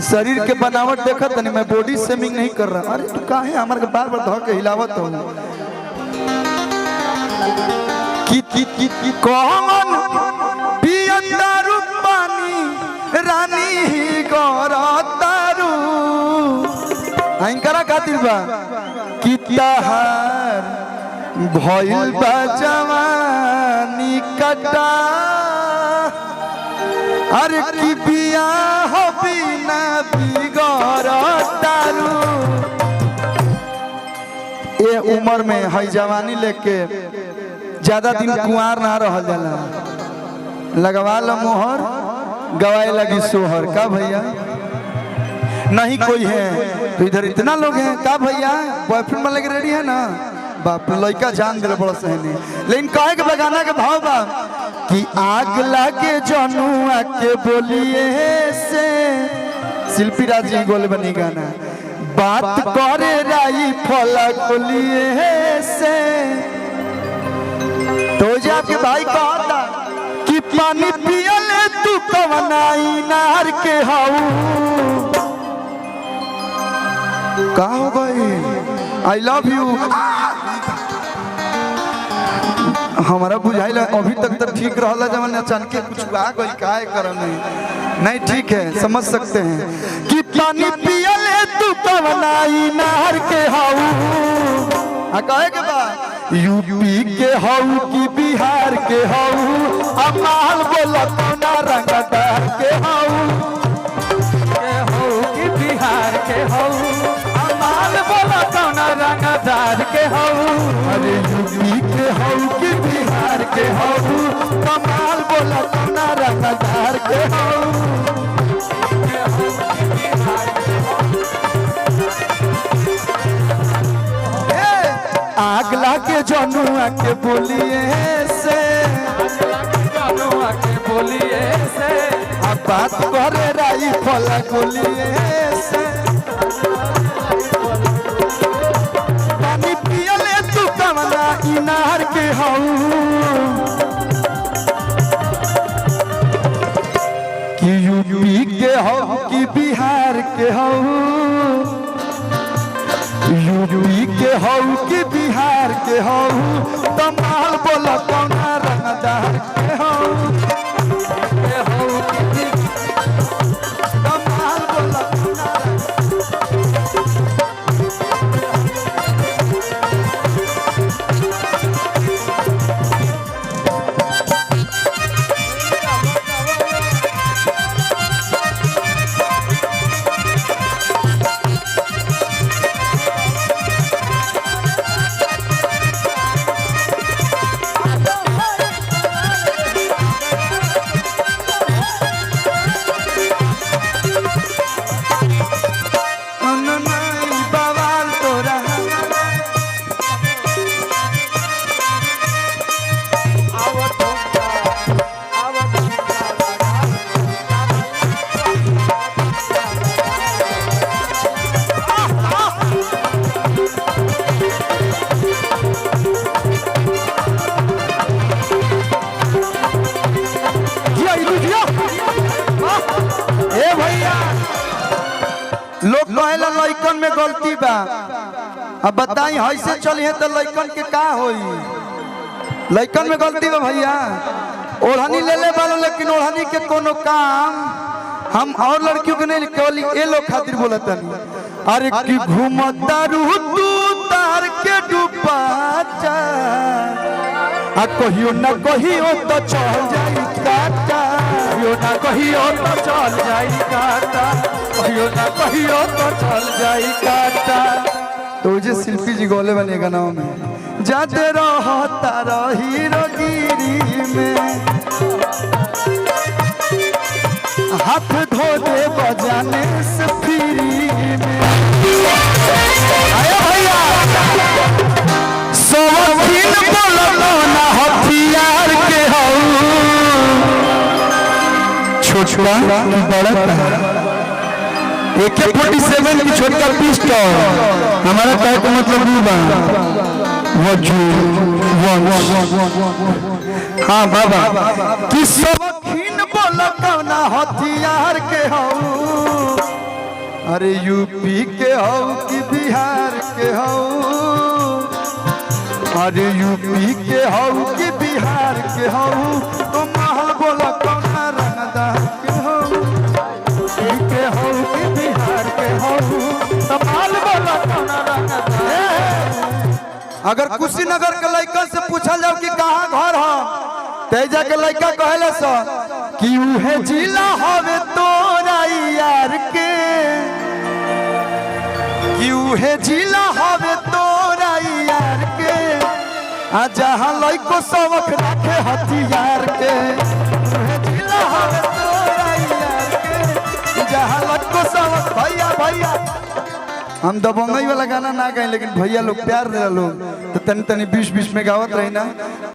शरीर के बनावट देखा तनी, मैं बॉडी शेमिंग नहीं कर रहा। अरे तू काहे हमारे बार बार धो के हिलावत हो? कौन पियता रूपानी रानी गौरतारू करा खातिर बा कि तहार भइल बा जवानी कटा। अरे की बियाह बिना बिगड़तारू। ये उम्र में है जवानी लेके ज्यादा दिन कुंवार ना रह जाला। लगवा लो मोहर, गवाए लगी सोहर। का भैया नहीं कोई है तो इधर इतना लोग हैं। का भैया बॉयफ्रेंड वाले रेडी है ना? बाप लड़का जान दिल बड़ा सहने। लेकिन कहे के बगाना के भाव बा कि आग लागे जनुआ के बोलिए से। शिल्पी राज जी गोल बनी गाना। बात करे राई फला बोलिए से। तो जे आपके भाई कहता कि पानी पियले तू कवना इनार के हाउ। का हो गई? I love you. हमारा बुझाइल अभी तक तो ठीक रहा जब अचानक कुछ आ गई। काहे करम नहीं ठीक है, समझ सकते हैं कि पानी पियले तू कवना इनार के हाउ। कहे के बाद यूपी के हाउ की बिहार के हाउ। अमाल बोला कौना रंगदार के हाउ की बिहार के हाउ। अमाल बोला कौना रंगदार के हाउ। अरे यूपी के हाउ की बिहार के हाउ। कमाल बोला कौना रंगदार के हाउ। आग लागे जनुआ के बोलिए से। जनुआ के बोलिए से। अब बात करे राई फला बोलिए से। पानी पियले तू कवना इनार के हाउ। कि यूपी के हाउ कि बिहार के हाउ। यूपी के हाउ कि बिहार के हाउ। कमाल बोला कौना रंगदार के हाउ। कमाल बोला कौना। लोग कहला लइकन में गलती बा। अब बताई ऐसे चली है तो लइकन के का होई? लइकन में गलती बा भैया। ओढ़नी ले ले बालो, लेकिन ओढ़नी के कोनो काम हम और लड़कियों के नहीं, केवल ये लोग खातिर बोलत नहीं। अरे की घूमता रूह तू तार के डूबा जा। आ कहियो ना कहियो तो चल जाई काटा। कहियो ना कहियो तो चल जाई काटा। कहियो ना कहियो तो चल जाई काटा। तो जे शिल्पी जी गोले बने गाना में जाते रहता रही रोगिरी में। हाथ धो दे बजाने से फ्री में। आया भैया सोवखिन बोलो ना हथियार के हाउ। छोटा बड़ा AK-47 की छोटा पिस्टल हमारा कहे का मतलब नहीं बा। हाँ बाबा कि सोवखिन बोलो ना हथियार के हाउ। अरे यूपी के हो कि बिहार के हो, अरे यूपी के हो कि बिहार के हो, तो महल बोला कौना रंगदार के हो, यूपी के हो कि बिहार के हो, तो महल बोला कौना रंगदार। अगर कुशीनगर के लड़का से पूछल जाओ कि कहाँ घर हो, तेजा के लड़का कहले सो कि उहे जिला हवे तोरा यार के, कि उहे जिला हवे तोरा यार के, आ जहाँ लइको सबक रखे हथियार के, उहे जिला हवे तोरा यार के, जहाँ लइको सबक। भैया भैया हम दबंगई वाला गाना ना गाए, लेकिन भैया लोग प्यार दे लोग तो तनी तनी 20-20 में गावत रही ना।